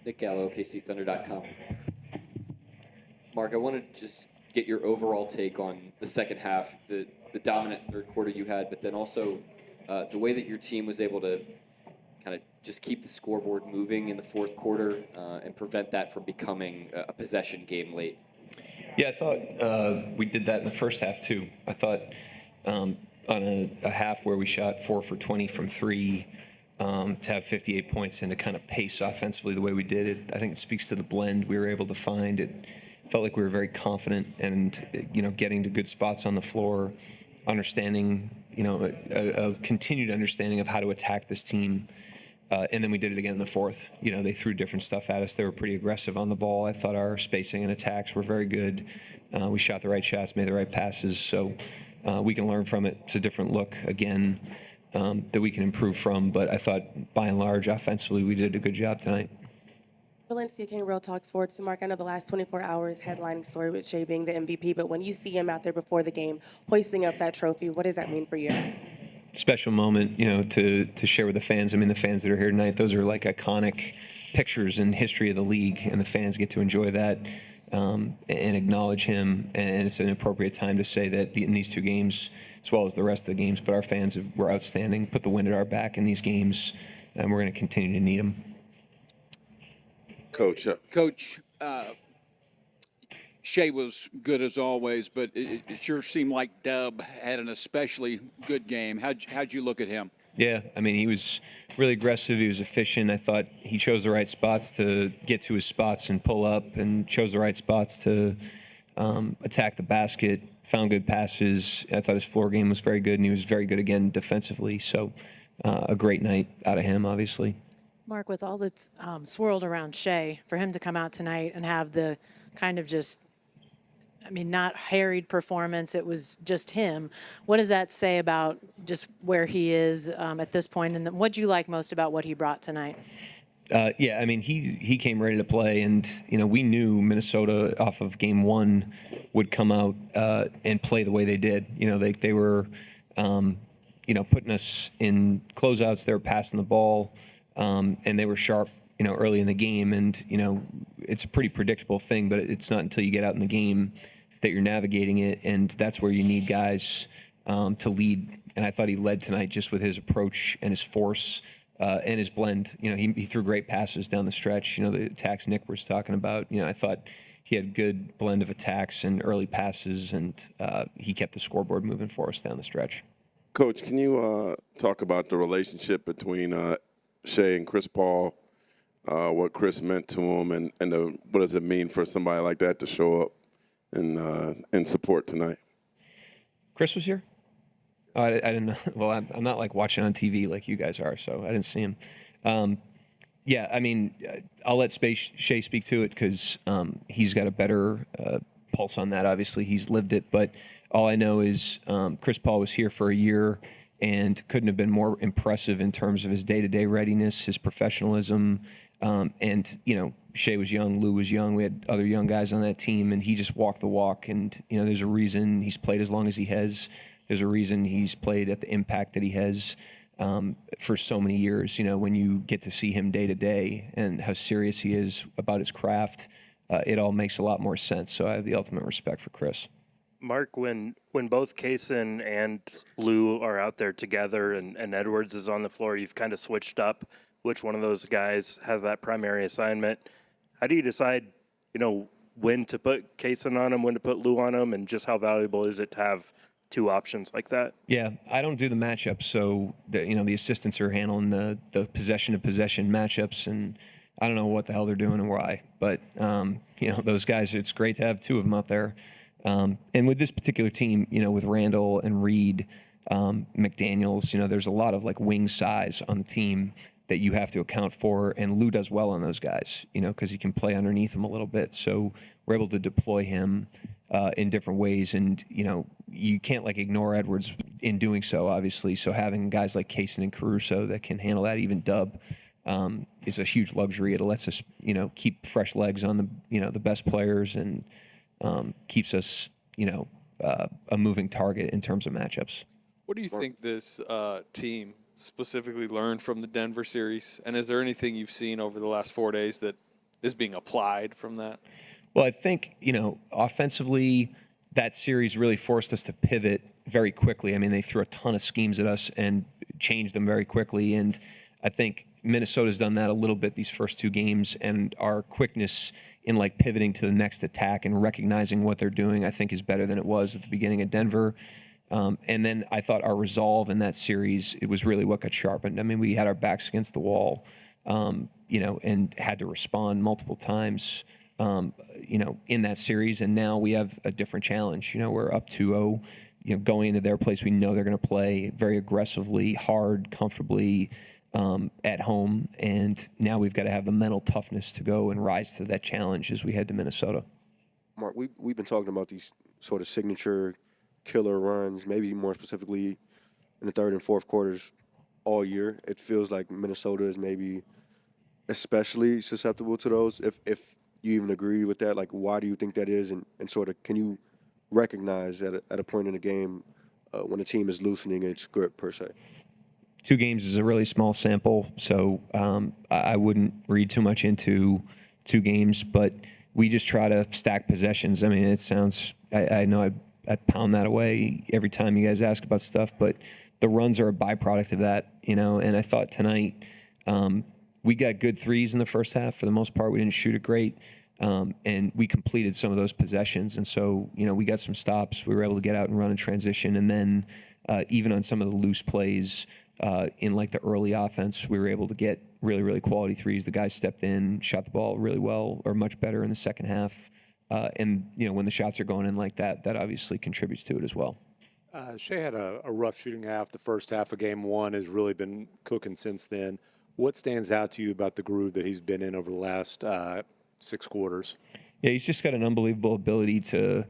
Nick Gallo, KCThunder.com. Mark, I want to just get your overall take on the second half, the dominant third quarter you had, but then also the way that your team was able to kind of just keep the scoreboard moving in the fourth quarter and prevent that from becoming a possession game late. Yeah, I thought we did that in the first half too. I thought on a half where we shot 4 for 20 from three, to have 58 points and to kind of pace offensively the way we did it, I think it speaks to the blend we were able to find. It felt like we were very confident and, getting to good spots on the floor, understanding, a continued understanding of how to attack this team. And then we did it again in the fourth. They threw different stuff at us. They were pretty aggressive on the ball. I thought our spacing and attacks were very good. We shot the right shots, made the right passes. So we can learn from it. It's a different look, again, that we can improve from. But I thought, by and large, offensively, we did a good job tonight. Valencia King, Real Talk Sports. So Mark, I know the last 24 hours headlining story with Shai being the MVP, but when you see him out there before the game hoisting up that trophy, what does that mean for you? Special moment, to share with the fans. I mean, the fans that are here tonight, those are like iconic pictures in history of the league, and the fans get to enjoy that and acknowledge him. And it's an appropriate time to say that in these two games, as well as the rest of the games, but our fans were outstanding, put the wind at our back in these games, and we're going to continue to need them. Coach, Shai was good as always, but it sure seemed like Dub had an especially good game. How'd you look at him? Yeah, I mean, he was really aggressive. He was efficient. I thought he chose the right spots to get to his spots and pull up, and chose the right spots to attack the basket, found good passes. I thought his floor game was very good, and he was very good again defensively. So a great night out of him, obviously. Mark, with all that's swirled around Shai, for him to come out tonight and have the kind of not harried performance, it was just him. What does that say about just where he is at this point? And what do you like most about what he brought tonight? Yeah, I mean, he came ready to play, and, we knew Minnesota off of game one would come out and play the way they did. They were, putting us in closeouts. They were passing the ball, and they were sharp, early in the game. And, it's a pretty predictable thing, but it's not until you get out in the game that you're navigating it, and that's where you need guys to lead. And I thought he led tonight just with his approach and his force and his blend. He threw great passes down the stretch. The attacks Nick was talking about. I thought he had a good blend of attacks and early passes, and he kept the scoreboard moving for us down the stretch. Coach, can you talk about the relationship between Shai and Chris Paul, what Chris meant to him, and what does it mean for somebody like that to show up and support tonight? Chris was here? Oh, I didn't know. Well, I'm not like watching on TV like you guys are, so I didn't see him. Yeah, I mean, I'll let Shai speak to it because he's got a better pulse on that. Obviously, he's lived it. But all I know is Chris Paul was here for a year and couldn't have been more impressive in terms of his day-to-day readiness, his professionalism. And, Shai was young, Lou was young. We had other young guys on that team, and he just walked the walk. And, there's a reason he's played as long as he has. There's a reason he's played at the impact that he has for so many years. When you get to see him day to day and how serious he is about his craft, it all makes a lot more sense. So I have the ultimate respect for Chris. Mark, when both Kaysen and Lou are out there together and Edwards is on the floor, you've kind of switched up which one of those guys has that primary assignment. How do you decide, when to put Kaysen on him, when to put Lou on him, and just how valuable is it to have two options like that? Yeah, I don't do the matchups, so the assistants are handling the possession-to-possession matchups, and I don't know what the hell they're doing and why. But those guys, it's great to have two of them out there. And with this particular team, with Randall and Reed, McDaniels, there's a lot of like wing size on the team that you have to account for, and Lou does well on those guys, because he can play underneath them a little bit. So we're able to deploy him in different ways, and you can't like ignore Edwards in doing so, obviously. So having guys like Kaysen and Caruso that can handle that, even Dub, is a huge luxury. It lets us, keep fresh legs on the best players, and keeps us, a moving target in terms of matchups. What do you think this team specifically learned from the Denver series? And is there anything you've seen over the last 4 days that is being applied from that? Well, I think, offensively, that series really forced us to pivot very quickly. I mean, they threw a ton of schemes at us and changed them very quickly. And I think Minnesota's done that a little bit these first two games, and our quickness in like pivoting to the next attack and recognizing what they're doing, I think is better than it was at the beginning of Denver. And then I thought our resolve in that series, it was really what got sharpened. I mean, we had our backs against the wall, and had to respond multiple times, in that series. And now we have a different challenge. We're up 2-0, going into their place. We know they're going to play very aggressively, hard, comfortably, at home. And now we've got to have the mental toughness to go and rise to that challenge as we head to Minnesota. Mark, we've been talking about these sort of signature killer runs, maybe more specifically in the third and fourth quarters all year. It feels like Minnesota is maybe especially susceptible to those. If you even agree with that, like, why do you think that is? And sort of, can you recognize at a point in the game when a team is loosening its grip, per se? 2 games is a really small sample, so I wouldn't read too much into 2 games, but we just try to stack possessions. I mean, it sounds, I know I pound that away every time you guys ask about stuff, but the runs are a byproduct of that, and I thought tonight we got good threes in the first half. For the most part, we didn't shoot it great, and we completed some of those possessions, and so, we got some stops. We were able to get out and run in transition, and then even on some of the loose plays, in like the early offense, we were able to get really, really quality threes. The guys stepped in, shot the ball really well, or much better in the second half. And, when the shots are going in like that, that obviously contributes to it as well. Shai had a rough shooting half. The first half of game one has really been cooking since then. What stands out to you about the groove that he's been in over the last 6 quarters? Yeah, he's just got an unbelievable ability to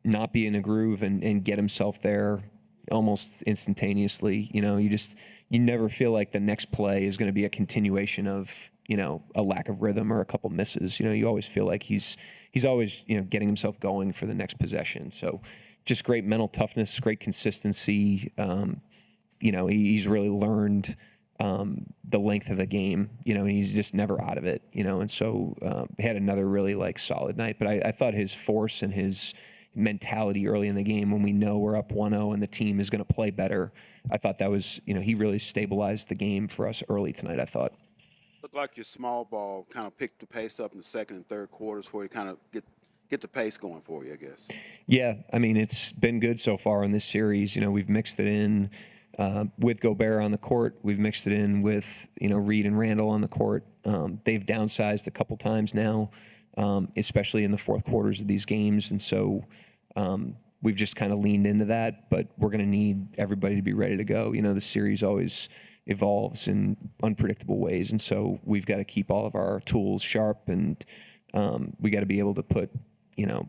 not be in a groove and get himself there almost instantaneously. You never feel like the next play is going to be a continuation of, a lack of rhythm or a couple misses. You always feel like he's always, getting himself going for the next possession. So just great mental toughness, great consistency. He's really learned the length of the game, and he's just never out of it, and so he had another really like solid night. But I thought his force and his mentality early in the game, when we know we're up 1-0 and the team is going to play better, I thought that was, he really stabilized the game for us early tonight, I thought. Looked like your small ball kind of picked the pace up in the second and third quarters where you kind of get the pace going for you, I guess. Yeah, I mean, it's been good so far in this series. We've mixed it in with Gobert on the court. We've mixed it in with, Reed and Randall on the court. They've downsized a couple times now, especially in the fourth quarters of these games. And so we've just kind of leaned into that, but we're going to need everybody to be ready to go. The series always evolves in unpredictable ways. And so we've got to keep all of our tools sharp, and we got to be able to put,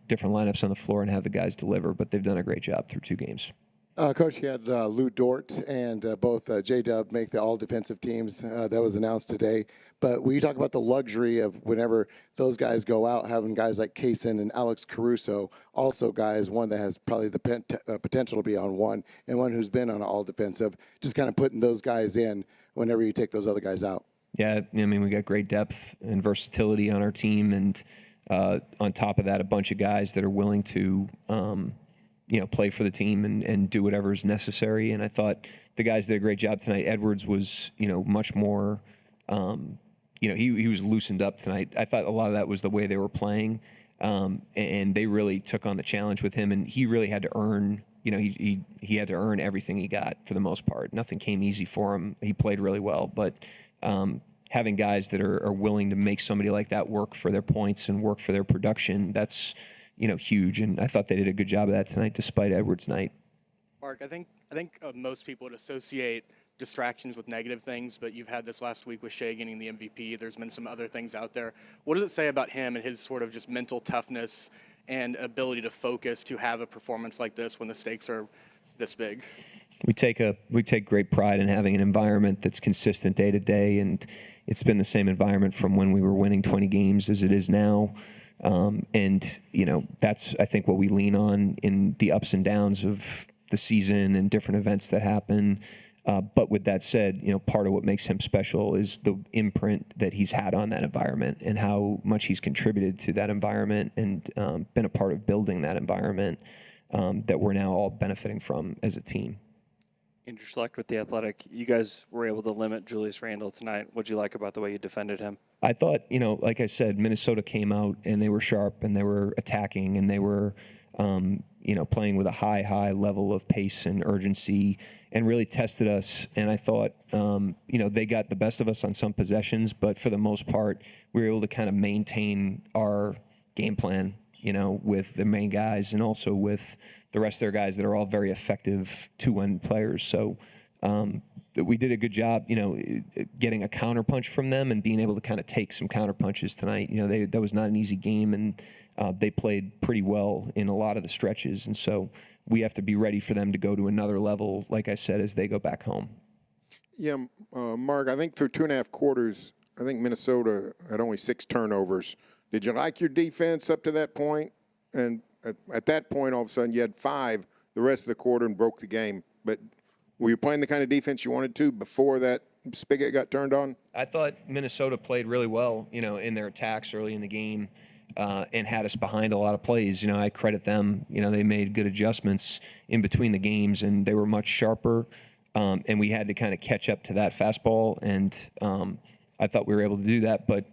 different lineups on the floor and have the guys deliver, but they've done a great job through 2 games. Coach, you had Lou Dort and both J-Dub make the all-defensive teams. That was announced today. But when you talk about the luxury of whenever those guys go out, having guys like Kaysen and Alex Caruso, also guys, one that has probably the potential to be on one, and one who's been on all-defensive, just kind of putting those guys in whenever you take those other guys out. Yeah, I mean, we got great depth and versatility on our team, and on top of that, a bunch of guys that are willing to play for the team and do whatever is necessary. And I thought the guys did a great job tonight. Edwards was, much more, he was loosened up tonight. I thought a lot of that was the way they were playing, and they really took on the challenge with him. And he really had to earn, he had to earn everything he got for the most part. Nothing came easy for him. He played really well, but having guys that are willing to make somebody like that work for their points and work for their production, that's huge. And I thought they did a good job of that tonight, despite Edwards' night. Mark, I think most people would associate distractions with negative things, but you've had this last week with Shai getting the MVP. There's been some other things out there. What does it say about him and his sort of just mental toughness and ability to focus to have a performance like this when the stakes are this big? We take great pride in having an environment that's consistent day to day, and it's been the same environment from when we were winning 20 games as it is now. And that's, I think, what we lean on in the ups and downs of the season and different events that happen. But with that said, part of what makes him special is the imprint that he's had on that environment and how much he's contributed to that environment and been a part of building that environment that we're now all benefiting from as a team. Andrew Schlecht with The Athletic. You guys were able to limit Julius Randle tonight. What'd you like about the way you defended him? I thought, like I said, Minnesota came out and they were sharp and they were attacking and they were, playing with a high level of pace and urgency and really tested us. And I thought, they got the best of us on some possessions, but for the most part, we were able to kind of maintain our game plan, with the main guys and also with the rest of their guys that are all very effective two-end players. So we did a good job, getting a counterpunch from them and being able to kind of take some counterpunches tonight. That was not an easy game, and they played pretty well in a lot of the stretches. And so we have to be ready for them to go to another level, like I said, as they go back home. Yeah, Mark, I think through 2.5 quarters, I think Minnesota had only 6 turnovers. Did you like your defense up to that point? And at that point, all of a sudden, you had 5 the rest of the quarter and broke the game. But were you playing the kind of defense you wanted to before that spigot got turned on? I thought Minnesota played really well, in their attacks early in the game and had us behind a lot of plays. I credit them. They made good adjustments in between the games, and they were much sharper. And we had to kind of catch up to that fastball, and I thought we were able to do that. But,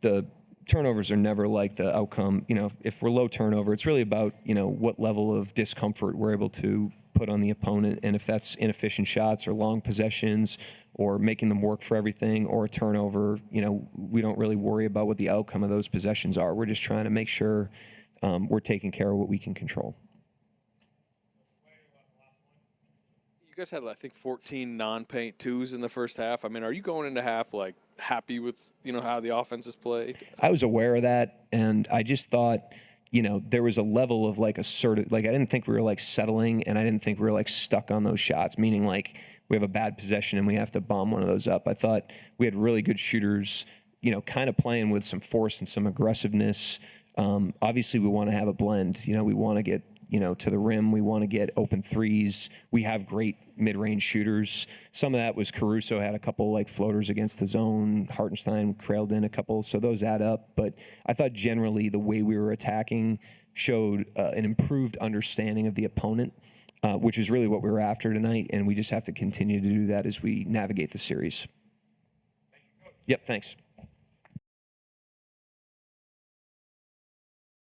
the turnovers are never like the outcome. If we're low turnover, it's really about, what level of discomfort we're able to put on the opponent. And if that's inefficient shots or long possessions or making them work for everything or a turnover, we don't really worry about what the outcome of those possessions are. We're just trying to make sure we're taking care of what we can control. You guys had, I think, 14 non-paint twos in the first half. I mean, are you going into half happy with how the offense is played? I was aware of that, and I just thought, there was a level of assertive. I didn't think we were settling, and I didn't think we were stuck on those shots. Meaning we have a bad possession and we have to bomb one of those up. I thought we had really good shooters, kind of playing with some force and some aggressiveness. Obviously, we want to have a blend. We want to get to the rim. We want to get open threes. We have great mid-range shooters. Some of that was Caruso had a couple floaters against the zone. Hartenstein trailed in a couple, so those add up. But I thought generally the way we were attacking showed an improved understanding of the opponent, which is really what we were after tonight, and we just have to continue to do that as we navigate the series. Yep, thanks.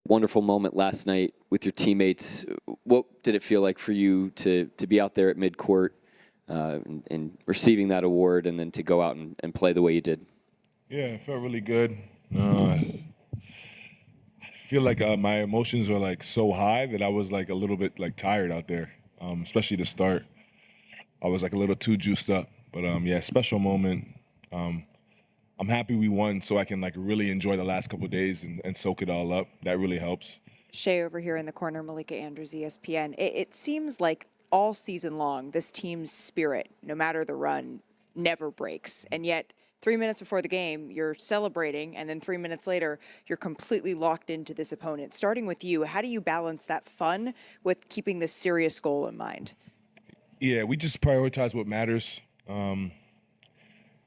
Wonderful moment last night with your teammates. What did it feel like for you to be out there at midcourt and receiving that award and then to go out and play the way you did? Yeah, it felt really good. I feel like my emotions were so high that I was a little bit tired out there, especially to start. I was a little too juiced up. But yeah, special moment. I'm happy we won so I can really enjoy the last couple of days and soak it all up. That really helps. Shai over here in the corner, Malika Andrews, ESPN. It seems like all season long, this team's spirit, no matter the run, never breaks. And yet 3 minutes before the game, you're celebrating, and then 3 minutes later, you're completely locked into this opponent. Starting with you, how do you balance that fun with keeping this serious goal in mind? Yeah, we just prioritize what matters.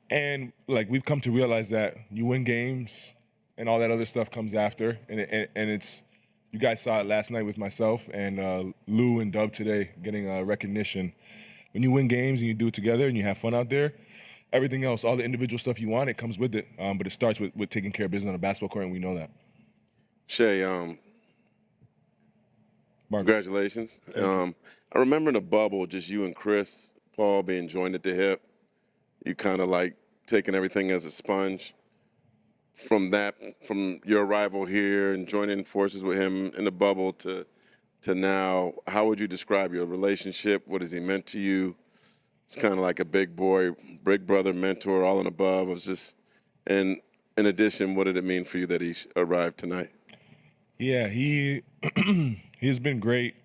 And we've come to realize that you win games and all that other stuff comes after. And it's, you guys saw it last night with myself and Lou and Dub today getting recognition. When you win games and you do it together and you have fun out there, everything else, all the individual stuff you want, it comes with it. But it starts with taking care of business on a basketball court, and we know that. Shai, congratulations. I remember in the bubble, just you and Chris Paul being joined at the hip. You kind of taking everything as a sponge. From your arrival here and joining forces with him in the bubble to now, how would you describe your relationship? What has he meant to you? It's kind of like a big boy, big brother, mentor, all and above. It was just, and in addition, what did it mean for you that he arrived tonight? Yeah, he has been great.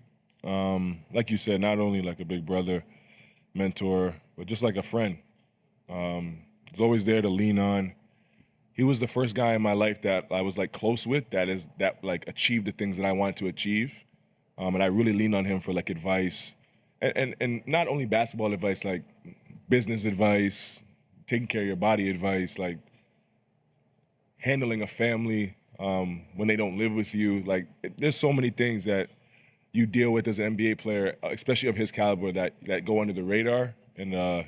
Like you said, not only a big brother, mentor, but just a friend. He's always there to lean on. He was the first guy in my life that I was close with that achieved the things that I wanted to achieve. And I really leaned on him for advice and not only basketball advice, like business advice, taking care of your body advice, like handling a family when they don't live with you. Like there's so many things that you deal with as an NBA player, especially of his caliber, that go under the radar. And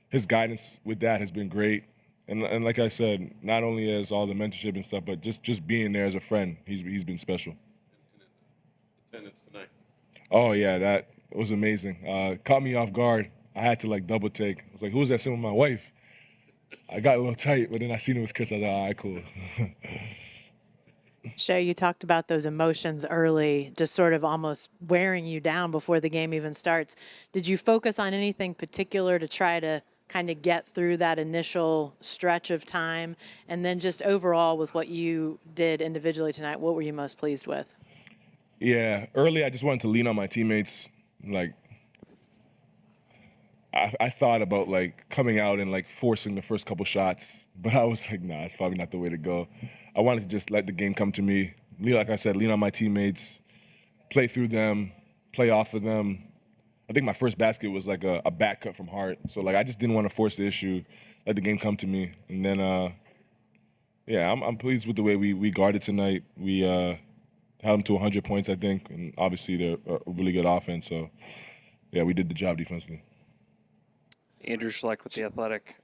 his guidance with that has been great. And like I said, not only as all the mentorship and stuff, but just being there as a friend, he's been special. Attendance tonight. Oh yeah, that was amazing. Caught me off guard. I had to like double take. I was like, "Who's that sitting with my wife?" I got a little tight, but then I seen it was Chris. I was like, "All right, cool." Shai, you talked about those emotions early, just sort of almost wearing you down before the game even starts. Did you focus on anything particular to try to kind of get through that initial stretch of time? And then just overall with what you did individually tonight, what were you most pleased with? Yeah, early I just wanted to lean on my teammates. Like, I thought about like coming out and like forcing the first couple shots, but I was like, nah, it's probably not the way to go. I wanted to just let the game come to me. Like I said, lean on my teammates, play through them, play off of them. I think my first basket was like a back cut from Hart. So like I just didn't want to force the issue, let the game come to me. And then yeah, I'm pleased with the way we guarded tonight. We held them to 100 points, I think, and obviously they're a really good offense. So yeah, we did the job defensively. Andrew Schleck with The Athletic.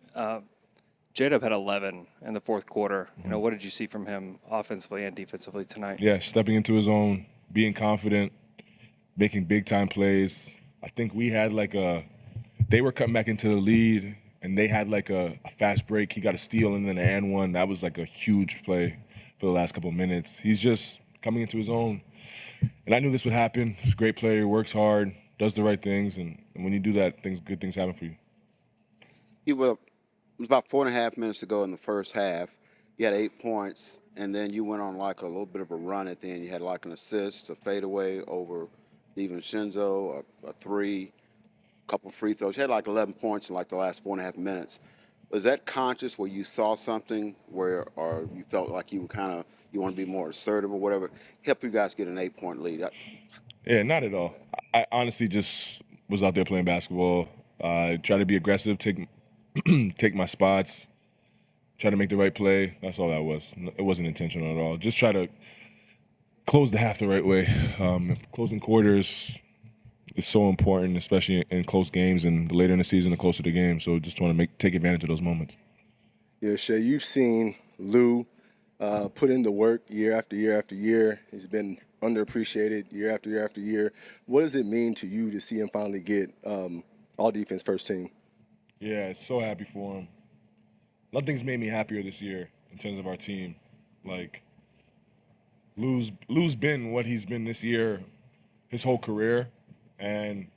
J-Dub had 11 in the fourth quarter. You know, what did you see from him offensively and defensively tonight? Yeah, stepping into his own, being confident, making big-time plays. I think we had like they were cutting back into the lead, and they had like a fast break. He got a steal and then an and one. That was like a huge play for the last couple of minutes. He's just coming into his own. And I knew this would happen. He's a great player, works hard, does the right things, and when you do that, good things happen for you. It was about 4.5 minutes to go in the first half. You had 8 points, and then you went on like a little bit of a run at the end. You had like an assist, a fadeaway over Shinzo, a three, a couple free throws. You had like 11 points in like the last 4.5 minutes. Was that conscious where you saw something or you felt like you want to be more assertive or whatever? Help you guys get an 8-point lead. Yeah, not at all. I honestly just was out there playing basketball. Try to be aggressive, take my spots, try to make the right play. That's all that was. It wasn't intentional at all. Just try to close the half the right way. Closing quarters is so important, especially in close games, and the later in the season, the closer the game. So just want to take advantage of those moments. Yeah, Shai, you've seen Lou put in the work year after year after year. He's been underappreciated year after year after year. What does it mean to you to see him finally get all defense first team? Yeah, so happy for him. Nothing's made me happier this year in terms of our team. Like, Lou's been what he's been this year, his whole career, and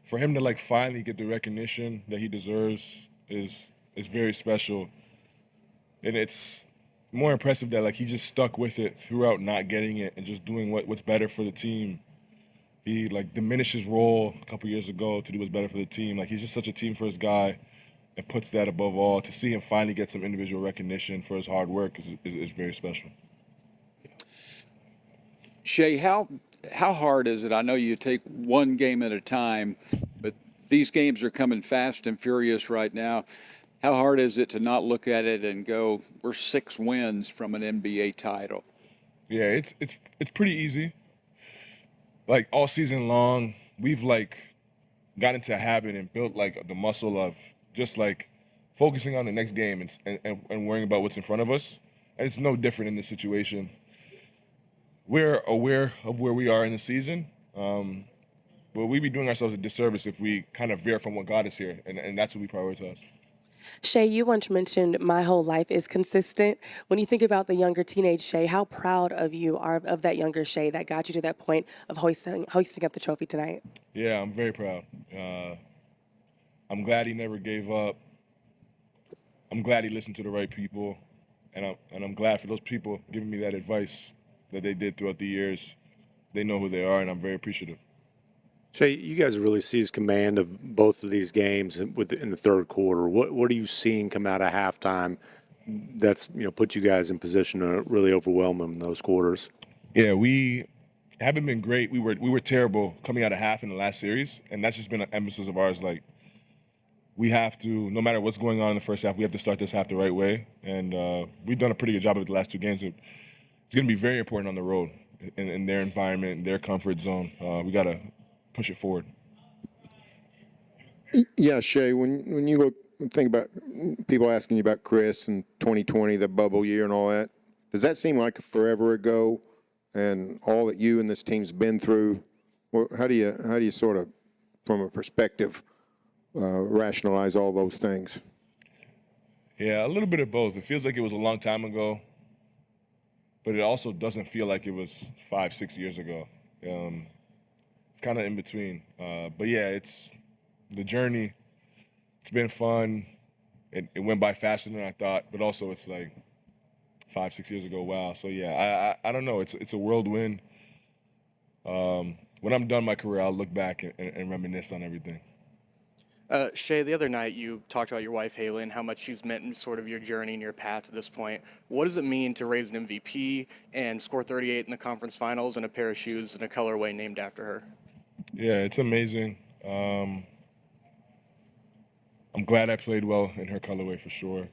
for him to like finally get the recognition that he deserves is very special. And it's more impressive that like he just stuck with it throughout not getting it and just doing what's better for the team. He like diminished his role a couple years ago to do what's better for the team. Like he's just such a team first guy and puts that above all. To see him finally get some individual recognition for his hard work is very special. Shai, how hard is it? I know you take one game at a time, but these games are coming fast and furious right now. How hard is it to not look at it and go, we're 6 wins from an NBA title? Yeah, it's pretty easy. Like all season long, we've like got into a habit and built like the muscle of just like focusing on the next game and worrying about what's in front of us. And it's no different in this situation. We're aware of where we are in the season, but we'd be doing ourselves a disservice if we kind of veer from what got us here, and that's what we prioritize. Shai, you once mentioned my whole life is consistent. When you think about the younger teenage Shai, how proud of you are of that younger Shai that got you to that point of hoisting up the trophy tonight? Yeah, I'm very proud. I'm glad he never gave up. I'm glad he listened to the right people, and I'm glad for those people giving me that advice that they did throughout the years. They know who they are, and I'm very appreciative. Shai, you guys really seized command of both of these games in the third quarter. What are you seeing come out of halftime that's put you guys in position to really overwhelm them in those quarters? Yeah, we haven't been great. We were terrible coming out of half in the last series, and that's just been an emphasis of ours. Like, we have to, no matter what's going on in the first half, we have to start this half the right way. And we've done a pretty good job of it the last 2 games. It's going to be very important on the road in their environment, their comfort zone. We got to push it forward. Yeah, Shai, when you look and think about people asking you about Chris and 2020, the bubble year and all that, does that seem like forever ago and all that you and this team's been through? How do you sort of, from a perspective, rationalize all those things? Yeah, a little bit of both. It feels like it was a long time ago, but it also doesn't feel like it was 5-6 years ago. It's kind of in between. But yeah, it's the journey. It's been fun. It went by faster than I thought, but also it's like 5-6 years ago. Wow. So yeah, I don't know. It's a whirlwind. When I'm done my career, I'll look back and reminisce on everything. Shai, the other night you talked about your wife Haley and how much she's meant in sort of your journey and your path to this point. What does it mean to raise an MVP and score 38 in the conference finals and a pair of shoes in a colorway named after her? Yeah, it's amazing. I'm glad I played well in her colorway for sure.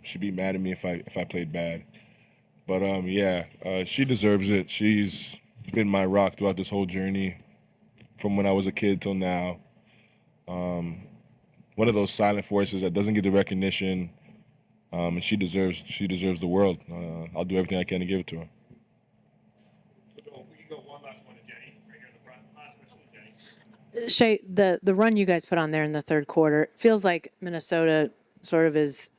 She'd be mad at me if I played bad. But she deserves it. She's been my rock throughout this whole journey, from when I was a kid till now. One of those silent forces that doesn't get the recognition, and she deserves the world. I'll do everything I can to give it to her. Shai, the run you guys put on there in the third quarter feels like Minnesota sort of is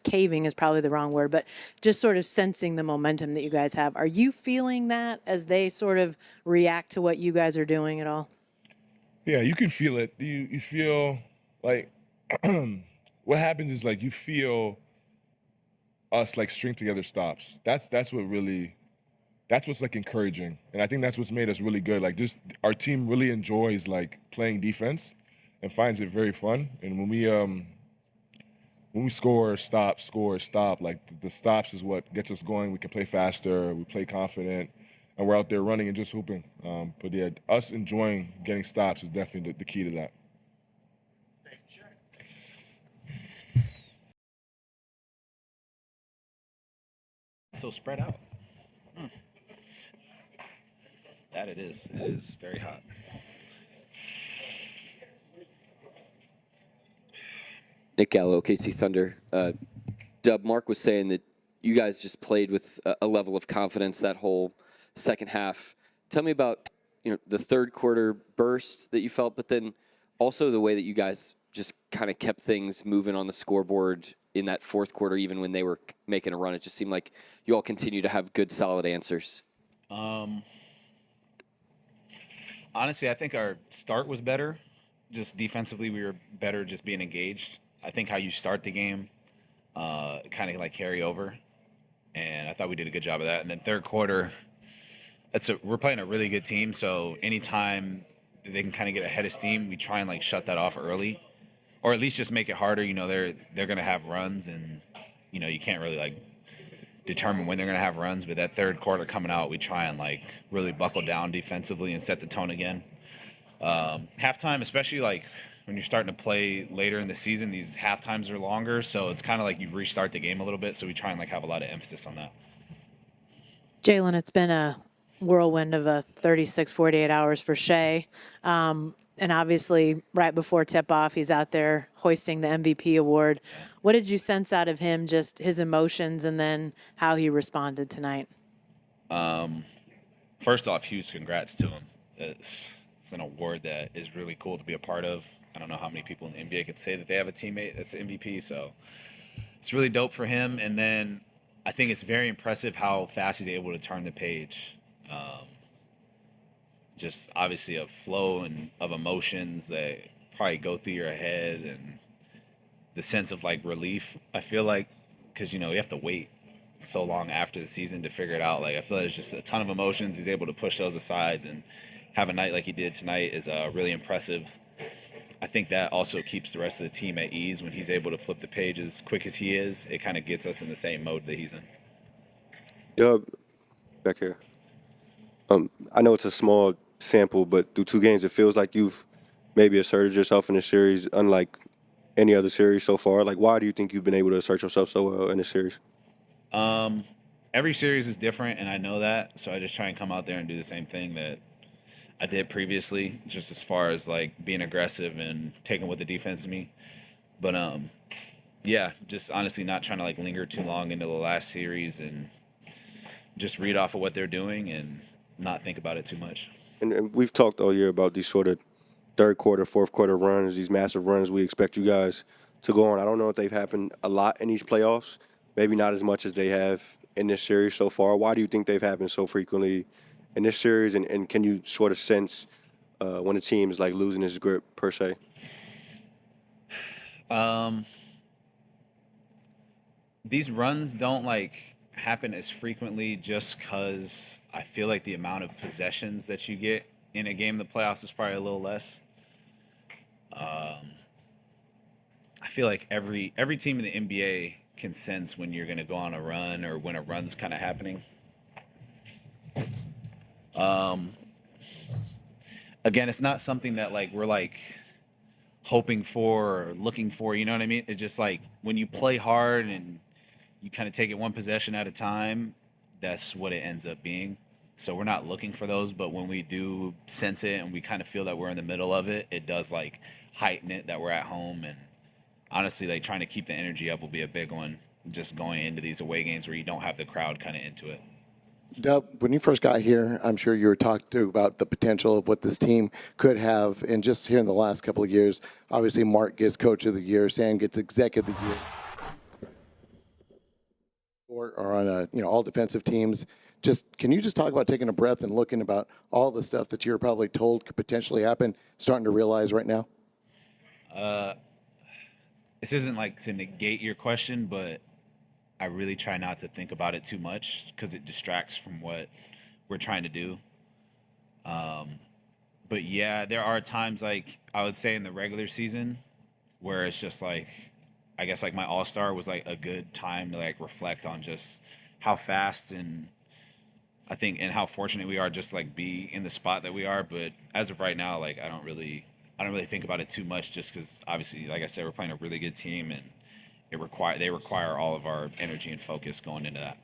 caving is probably the wrong word, but just sort of sensing the momentum that you guys have. Are you feeling that as they sort of react to what you guys are doing at all? Yeah, you can feel it. You feel like what happens is like you feel us like string together stops. That's what's like encouraging, and I think that's what's made us really good. Like just our team really enjoys like playing defense and finds it very fun. And when we score, stop, like the stops is what gets us going. We can play faster, we play confident, and we're out there running and just hooping. But yeah, us enjoying getting stops is definitely the key to that. So spread out. That it is. It is very hot. Nick Gallo, OKC Thunder. Dub, Mark was saying that you guys just played with a level of confidence that whole second half. Tell me about the third quarter burst that you felt, but then also the way that you guys just kind of kept things moving on the scoreboard in that fourth quarter, even when they were making a run. It just seemed like you all continue to have good, solid answers. Honestly, I think our start was better. Just defensively, we were better just being engaged. I think how you start the game kind of like carry over, and I thought we did a good job of that. And then third quarter, we're playing a really good team, so anytime they can kind of get ahead of steam, we try and like shut that off early, or at least just make it harder. They're going to have runs, and you can't really like determine when they're going to have runs, but that third quarter coming out, we try and like really buckle down defensively and set the tone again. Halftime, especially like when you're starting to play later in the season, these halftimes are longer, so it's kind of like you restart the game a little bit, so we try and like have a lot of emphasis on that. Jalen, it's been a whirlwind of a 36, 48 hours for Shai. And obviously, right before tip-off, he's out there hoisting the MVP award. What did you sense out of him, just his emotions, and then how he responded tonight? First off, huge congrats to him. It's an award that is really cool to be a part of. I don't know how many people in the NBA could say that they have a teammate that's MVP, so it's really dope for him. And then I think it's very impressive how fast he's able to turn the page. Just obviously a flow and of emotions that probably go through your head, and the sense of like relief, I feel like, because you have to wait so long after the season to figure it out. Like I feel like there's just a ton of emotions. He's able to push those aside and have a night like he did tonight is really impressive. I think that also keeps the rest of the team at ease when he's able to flip the page as quick as he is. It kind of gets us in the same mode that he's in. Yeah, back here. I know it's a small sample, but through 2 games, it feels like you've maybe asserted yourself in this series, unlike any other series so far. Like, why do you think you've been able to assert yourself so well in this series? Every series is different, and I know that, so I just try and come out there and do the same thing that I did previously, just as far as like being aggressive and taking what the defense gives me. But yeah, just honestly not trying to like linger too long into the last series and just read off of what they're doing and not think about it too much. And we've talked all year about these sort of third quarter, fourth quarter runs, these massive runs we expect you guys to go on. I don't know if they've happened a lot in these playoffs, maybe not as much as they have in this series so far. Why do you think they've happened so frequently in this series? And can you sort of sense when a team is like losing its grip per se? These runs don't like happen as frequently just because I feel like the amount of possessions that you get in a game in the playoffs is probably a little less. I feel like every team in the NBA can sense when you're going to go on a run or when a run's kind of happening. Again, it's not something that like we're like hoping for or looking for, you know what I mean? It's just like when you play hard and you kind of take it one possession at a time, that's what it ends up being. So we're not looking for those, but when we do sense it and we kind of feel that we're in the middle of it, it does like heighten it that we're at home. And honestly, like trying to keep the energy up will be a big one, just going into these away games where you don't have the crowd kind of into it. Dub, when you first got here, I'm sure you were talked to about the potential of what this team could have. And just here in the last couple of years, obviously Mark gets Coach of the Year, Sam gets Executive of the Year, or on all defensive teams. Can you just talk about taking a breath and looking about all the stuff that you're probably told could potentially happen, starting to realize right now? This isn't like to negate your question, but I really try not to think about it too much because it distracts from what we're trying to do. But yeah, there are times like I would say in the regular season where it's just like, I guess like my All-Star was like a good time to like reflect on just how fast and I think and how fortunate we are just like be in the spot that we are. But as of right now, like I don't really think about it too much just because obviously, like I said, we're playing a really good team and they require all of our energy and focus going into that.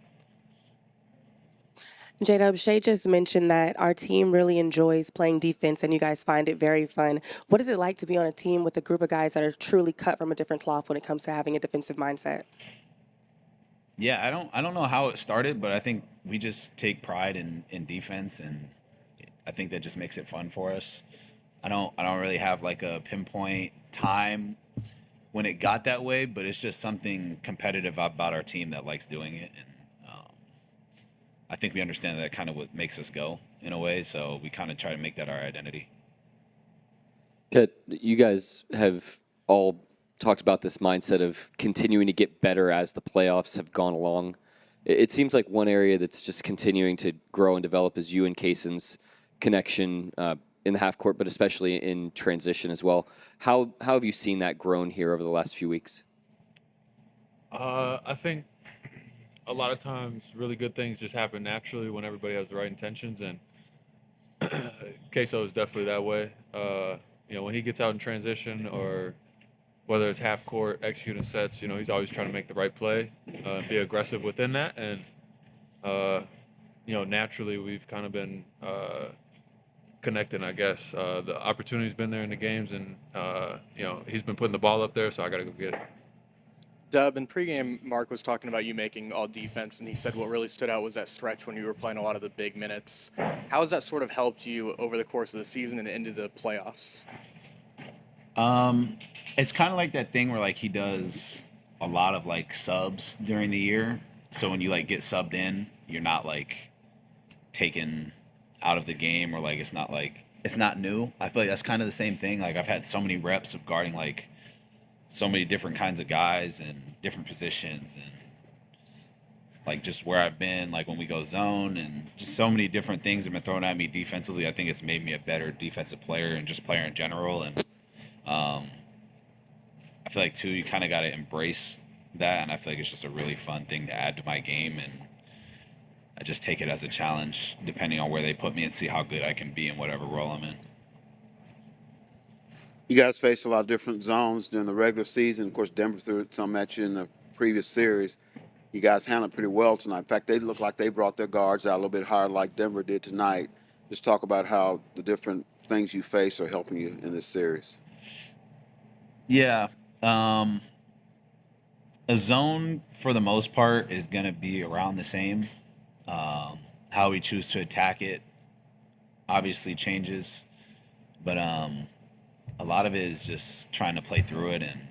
J-Dub, Shai just mentioned that our team really enjoys playing defense and you guys find it very fun. What is it like to be on a team with a group of guys that are truly cut from a different cloth when it comes to having a defensive mindset? Yeah, I don't know how it started, but I think we just take pride in defense, and I think that just makes it fun for us. I don't really have like a pinpoint time when it got that way, but it's just something competitive about our team that likes doing it, and I think we understand that kind of what makes us go in a way. So we kind of try to make that our identity. Chet, you guys have all talked about this mindset of continuing to get better as the playoffs have gone along. It seems like one area that's just continuing to grow and develop is you and Kaysen's connection in the half court, but especially in transition as well. How have you seen that grown here over the last few weeks? I think a lot of times really good things just happen naturally when everybody has the right intentions, and Queso is definitely that way. When he gets out in transition or whether it's half court, executing sets, he's always trying to make the right play, be aggressive within that. And, naturally we've kind of been connecting, I guess. The opportunity's been there in the games, and, he's been putting the ball up there, so I got to go get it. Dub, in pregame, Mark was talking about you making all defense, and he said what really stood out was that stretch when you were playing a lot of the big minutes. How has that sort of helped you over the course of the season and into the playoffs? It's kind of like that thing where like he does a lot of like subs during the year. So when you like get subbed in, you're not like taken out of the game, or like it's not new. I feel like that's kind of the same thing. Like I've had so many reps of guarding like so many different kinds of guys and different positions, and like just where I've been, like when we go zone, and just so many different things have been thrown at me defensively. I think it's made me a better defensive player and just player in general. And I feel like too, you kind of got to embrace that, and I feel like it's just a really fun thing to add to my game. And I just take it as a challenge, depending on where they put me, and see how good I can be in whatever role I'm in. You guys faced a lot of different zones during the regular season. Of course, Denver threw some at you in the previous series. You guys handled it pretty well tonight. In fact, they looked like they brought their guards out a little bit higher like Denver did tonight. Just talk about how the different things you face are helping you in this series. Yeah. A zone, for the most part, is going to be around the same. How we choose to attack it obviously changes. But a lot of it is just trying to play through it and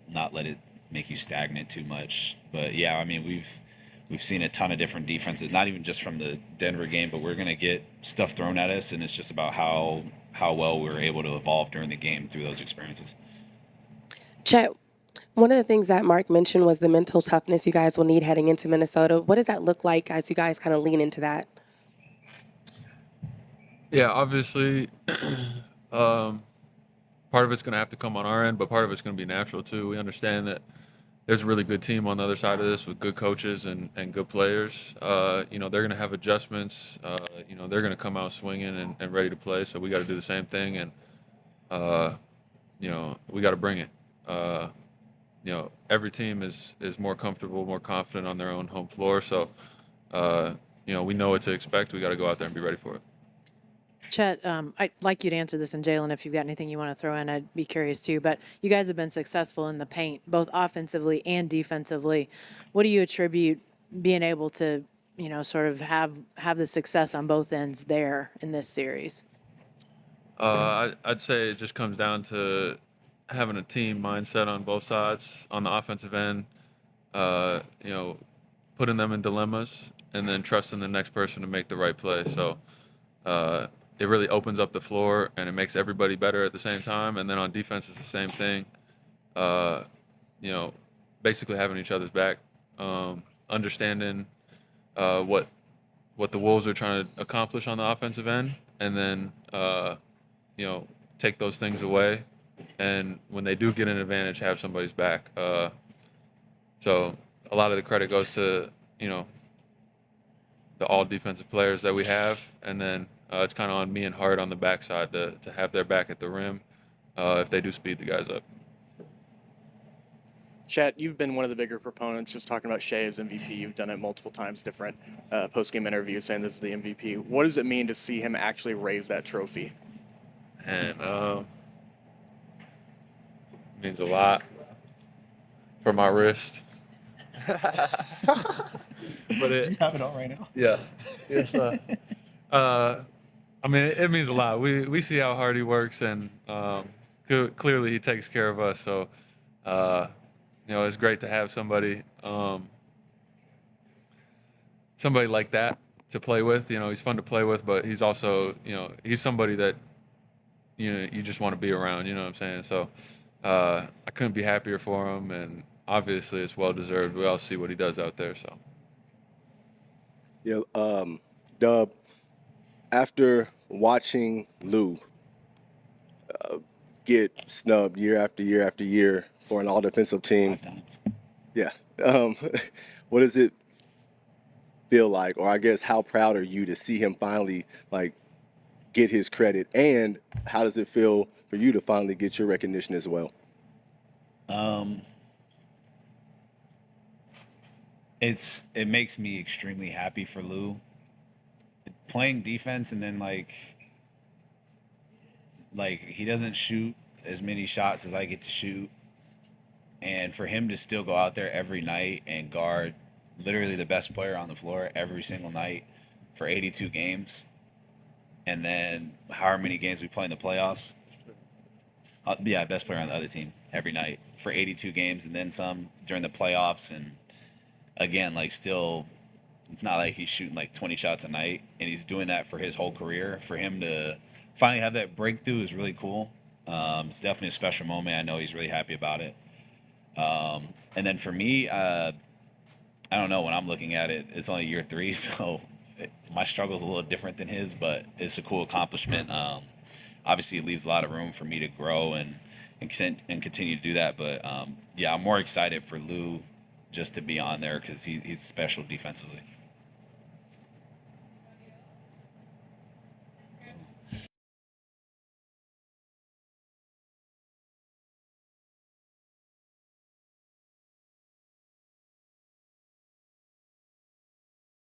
not let it make you stagnant too much. But yeah, I mean, we've seen a ton of different defenses, not even just from the Denver game, but we're gonna get stuff thrown at us, and it's just about how well we're able to evolve during the game through those experiences. Chet, one of the things that Mark mentioned was the mental toughness you guys will need heading into Minnesota. What does that look like as you guys kind of lean into that? Yeah, obviously, part of it's going to have to come on our end, but part of it's going to be natural too. We understand that there's a really good team on the other side of this with good coaches and good players. They're going to have adjustments. They're going to come out swinging and ready to play. So we got to do the same thing, and we got to bring it. Every team is more comfortable, more confident on their own home floor. So, we know what to expect. We got to go out there and be ready for it. Chet, I'd like you to answer this, and Jalen, if you've got anything you want to throw in, I'd be curious too. But you guys have been successful in the paint, both offensively and defensively. What do you attribute being able to, sort of have the success on both ends there in this series? I'd say it just comes down to having a team mindset on both sides. On the offensive end, putting them in dilemmas and then trusting the next person to make the right play. So it really opens up the floor and it makes everybody better at the same time. And then on defense, it's the same thing. Basically having each other's back, understanding what the Wolves are trying to accomplish on the offensive end, and then take those things away. And when they do get an advantage, have somebody's back. So a lot of the credit goes to the all defensive players that we have, and then it's kind of on me and Hart on the backside to have their back at the rim if they do speed the guys up. Chet, you've been one of the bigger proponents just talking about Shai as MVP. You've done it multiple times, different post-game interviews saying this is the MVP. What does it mean to see him actually raise that trophy? And means a lot for my wrist. But Do you have it all right now? Yeah. It's, it means a lot. We see how hard he works, and clearly he takes care of us. So, it's great to have somebody like that to play with. He's fun to play with, but he's also, he's somebody that, you just want to be around. You know what I'm saying? So I couldn't be happier for him, and obviously it's well-deserved. We all see what he does out there, so. Yeah, Dub, after watching Lou get snubbed year after year after year for an all-defensive team, yeah, what does it feel like, or I guess how proud are you to see him finally get his credit, and how does it feel for you to finally get your recognition as well? It makes me extremely happy for Lou. Playing defense and then he doesn't shoot as many shots as I get to shoot. And for him to still go out there every night and guard literally the best player on the floor every single night for 82 games. And then however many games we play in the playoffs. Best player on the other team every night for 82 games and then some during the playoffs. And again, still, it's not like he's shooting 20 shots a night, and he's doing that for his whole career. For him to finally have that breakthrough is really cool. It's definitely a special moment. I know he's really happy about it. And then for me, I don't know, when I'm looking at it, it's only year 3, so my struggle's a little different than his, but it's a cool accomplishment. Obviously, it leaves a lot of room for me to grow and continue to do that. But, I'm more excited for Lou just to be on there because he's special defensively.